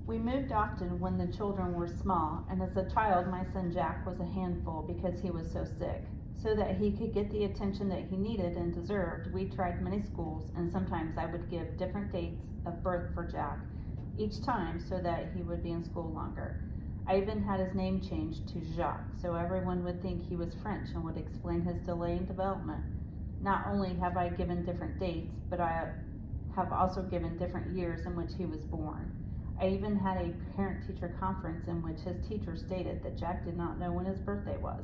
We moved often when the children were small, and as a child my son Jack was a handful because he was so sick. So that he could get the attention that he needed and deserved, we tried many schools, and sometimes I would give different dates of birth for Jack each time so that he would be in school longer. I even had his name changed to Jacques so everyone would think he was French and would explain his delay in development. Not only have I given different dates, but I have also given different years in which he was born. I even had a parent-teacher conference in which his teacher stated that Jack did not know when his birthday was.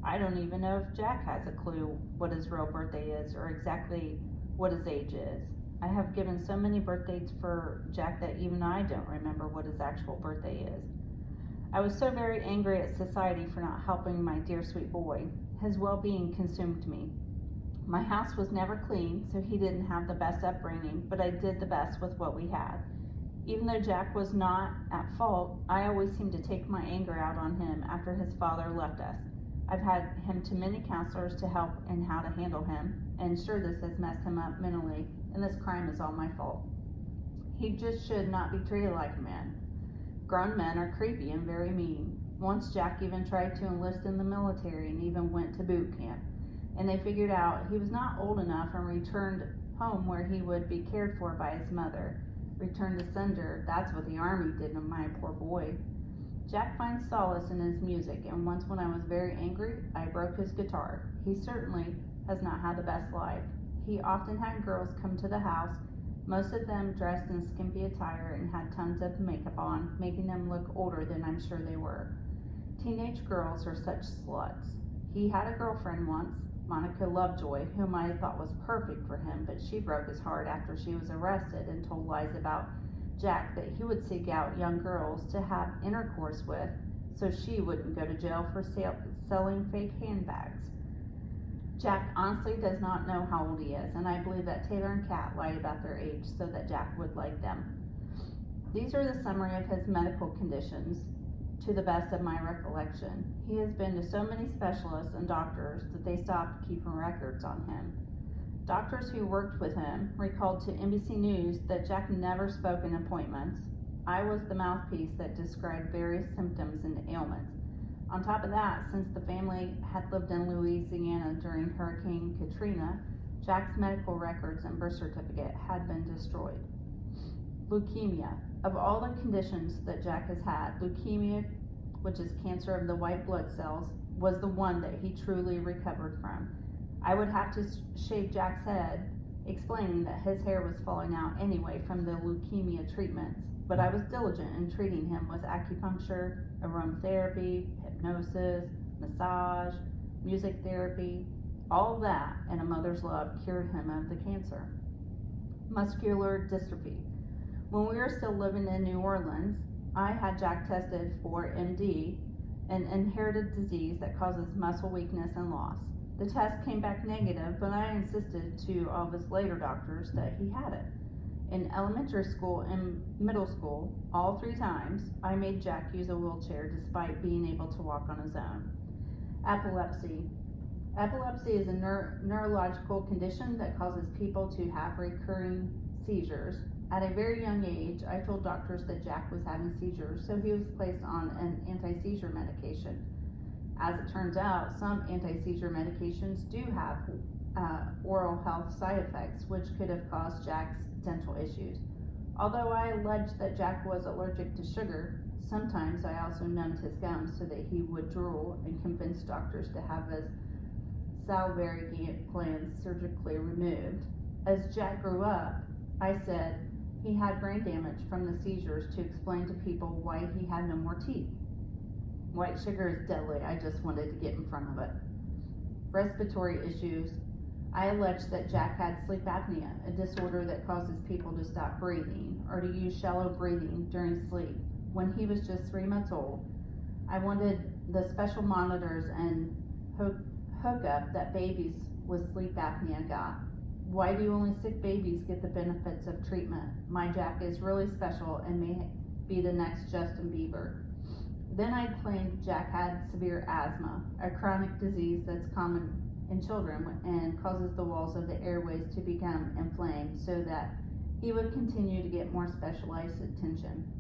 I don't even know if Jack has a clue what his real birthday is or exactly what his age is. I have given so many birthdays for Jack that even I don't remember what his actual birthday is. I was so very angry at society for not helping my dear sweet boy. His well-being consumed me. My house was never clean, so he didn't have the best upbringing, but I did the best with what we had. Even though Jack was not at fault, I always seemed to take my anger out on him after his father left us. I've had him to many counselors to help in how to handle him, and sure this has messed him up mentally, and this crime is all my fault. He just should not be treated like a man. Grown men are creepy and very mean. Once Jack even tried to enlist in the military and even went to boot camp, and they figured out he was not old enough and returned home where he would be cared for by his mother. Returned to sender, that's what the army did to my poor boy. Jack finds solace in his music, and once when I was very angry, I broke his guitar. He certainly has not had the best life. He often had girls come to the house, most of them dressed in skimpy attire and had tons of makeup on, making them look older than I'm sure they were. Teenage girls are such sluts. He had a girlfriend once, Monica Lovejoy, whom I thought was perfect for him, but she broke his heart after she was arrested and told lies about Jack that he would seek out young girls to have intercourse with so she wouldn't go to jail for selling fake handbags. Jack honestly does not know how old he is, and I believe that Taylor and Kat lied about their age so that Jack would like them. These are the summary of his medical conditions to the best of my recollection. He has been to so many specialists and doctors that they stopped keeping records on him. Doctors who worked with him recalled to NBC News that Jack never spoke in appointments. I was the mouthpiece that described various symptoms and ailments. On top of that, since the family had lived in Louisiana during Hurricane Katrina, Jack's medical records and birth certificate had been destroyed. Leukemia. Of all the conditions that Jack has had, leukemia, which is cancer of the white blood cells, was the one that he truly recovered from. I would have to shave Jack's head, explaining that his hair was falling out anyway from the leukemia treatments, but I was diligent in treating him with acupuncture, aromatherapy, hypnosis, massage, music therapy. All that and a mother's love cured him of the cancer. Muscular dystrophy. When we were still living in New Orleans, I had Jack tested for MD, an inherited disease that causes muscle weakness and loss. The test came back negative, but I insisted to all of his later doctors that he had it. In elementary school and middle school, all 3 times, I made Jack use a wheelchair despite being able to walk on his own. Epilepsy. Epilepsy is a neurological condition that causes people to have recurring seizures. At a very young age, I told doctors that Jack was having seizures, so he was placed on an anti-seizure medication. As it turns out, some anti-seizure medications do have oral health side effects, which could have caused Jack's dental issues. Although I alleged that Jack was allergic to sugar, sometimes I also numbed his gums so that he would drool and convinced doctors to have his salivary glands surgically removed. As Jack grew up, I said he had brain damage from the seizures to explain to people why he had no more teeth. White sugar is deadly. I just wanted to get in front of it. Respiratory issues. I alleged that Jack had sleep apnea, a disorder that causes people to stop breathing or to use shallow breathing during sleep. When he was just 3 months old, I wanted the special monitors and hookup that babies with sleep apnea got. Why do only sick babies get the benefits of treatment? My Jack is really special and may be the next Justin Bieber. Then I claimed Jack had severe asthma, a chronic disease that's common in children and causes the walls of the airways to become inflamed so that he would continue to get more specialized attention.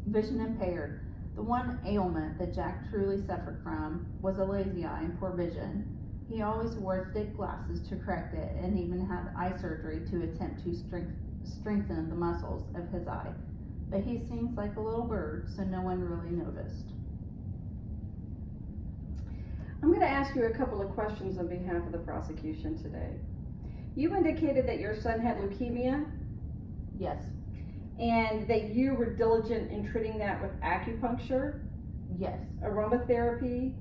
Vision impaired. The one ailment that Jack truly suffered from was a lazy eye and poor vision. He always wore thick glasses to correct it, and even had eye surgery to attempt to strengthen the muscles of his eye. But he sings like a little bird, so no one really noticed. I'm going to ask you a couple of questions on behalf of the prosecution today. You indicated that your son had leukemia. Yes. And that you were diligent in treating that with acupuncture, Yes. aromatherapy,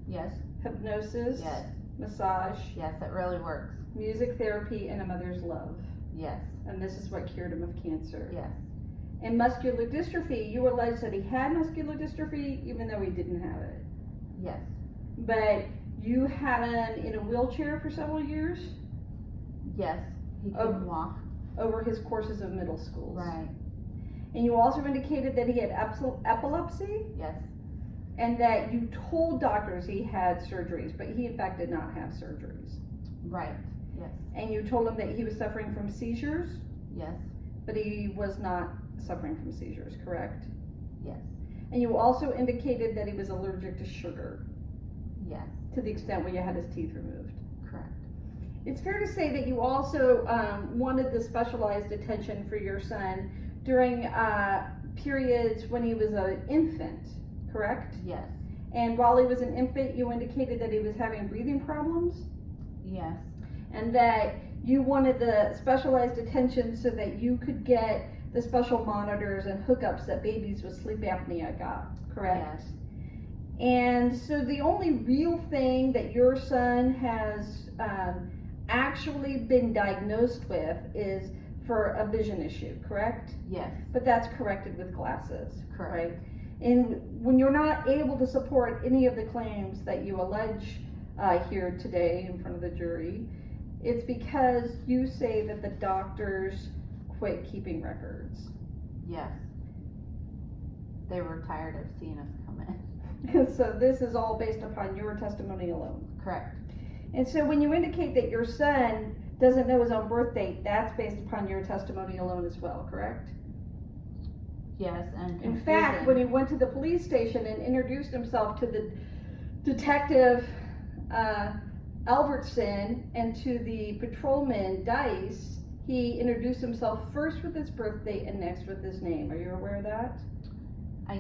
Yes. hypnosis, Yes. massage, Yes, it really works. music therapy, and a mother's love. Yes. And this is what cured him of cancer. Yes. And muscular dystrophy, you alleged that he had muscular dystrophy even though he didn't have it. Yes. But you had him in a wheelchair for several years Yes. He couldn't walk. over his courses of middle schools. Right. And you also indicated that he had epilepsy Yes. and that you told doctors he had surgeries, but he in fact did not have surgeries. Right. Yes. And you told him that he was suffering from seizures, Yes. but he was not suffering from seizures, correct? Yes. And you also indicated that he was allergic to sugar Yes. to the extent where you had his teeth removed. Correct. It's fair to say that you also wanted the specialized attention for your son during periods when he was an infant, correct? Yes. And while he was an infant, you indicated that he was having breathing problems Yes. and that you wanted the specialized attention so that you could get the special monitors and hookups that babies with sleep apnea got, correct? Yes. And so the only real thing that your son has actually been diagnosed with is for a vision issue, correct? Yes. But that's corrected with glasses, Correct. right? And when you're not able to support any of the claims that you allege here today in front of the jury, it's because you say that the doctors quit keeping records. Yes. They were tired of seeing us come in. So this is all based upon your testimony alone. Correct. And so when you indicate that your son doesn't know his own birth date, that's based upon your testimony alone as well, correct? Yes, and In fact, when he went to the police station and introduced himself to the detective Albertson and to the patrolman Dice, he introduced himself first with his birth date and next with his name. Are you aware of that?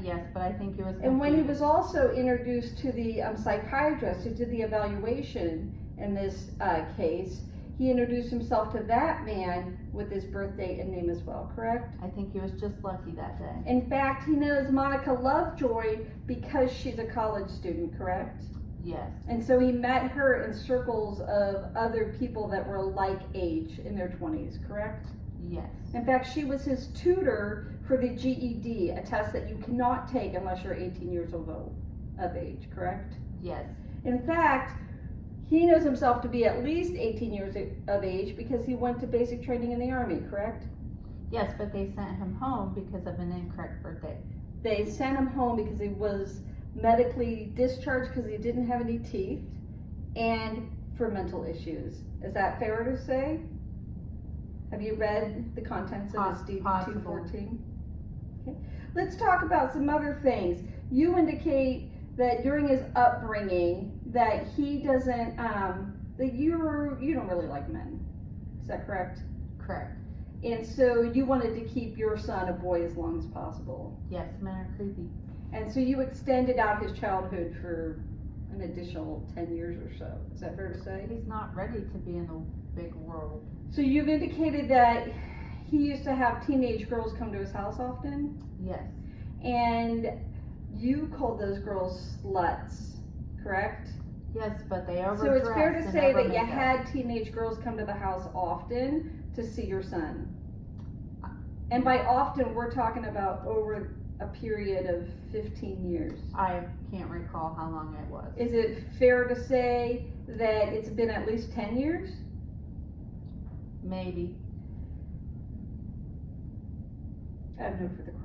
Yes, but I think it was. And when he was also introduced to the psychiatrist who did the evaluation in this case, he introduced himself to that man with his birth date and name as well, correct? I think he was just lucky that day. In fact, he knows Monica Lovejoy because she's a college student, correct? Yes. And so he met her in circles of other people that were like age in their 20s, correct? Yes. In fact, she was his tutor for the GED, a test that you cannot take unless you're 18 years of age, correct? Yes. In fact, he knows himself to be at least 18 years of age because he went to basic training in the Army, correct? Yes, but they sent him home because of an incorrect birthday. They sent him home because he was medically discharged because he didn't have any teeth and for mental issues. Is that fair to say? Have you read the contents of his DD-214? Okay. Let's talk about some other things. You indicate that during his upbringing that he doesn't, that you don't really like men. Is that correct? Correct. And so you wanted to keep your son a boy as long as possible. Yes, men are creepy. And so you extended out his childhood for an additional 10 years or so. Is that fair to say? He's not ready to be in the big world. So you've indicated that he used to have teenage girls come to his house often, Yes. and you called those girls sluts, correct? Yes, but they overdressed. So it's fair to and say over that you makeup. had teenage girls come to the house often to see your son. And by often, we're talking about over a period of 15 years. I can't recall how long it was. Is it fair to say that it's been at least 10 years? Maybe. I have no further questions.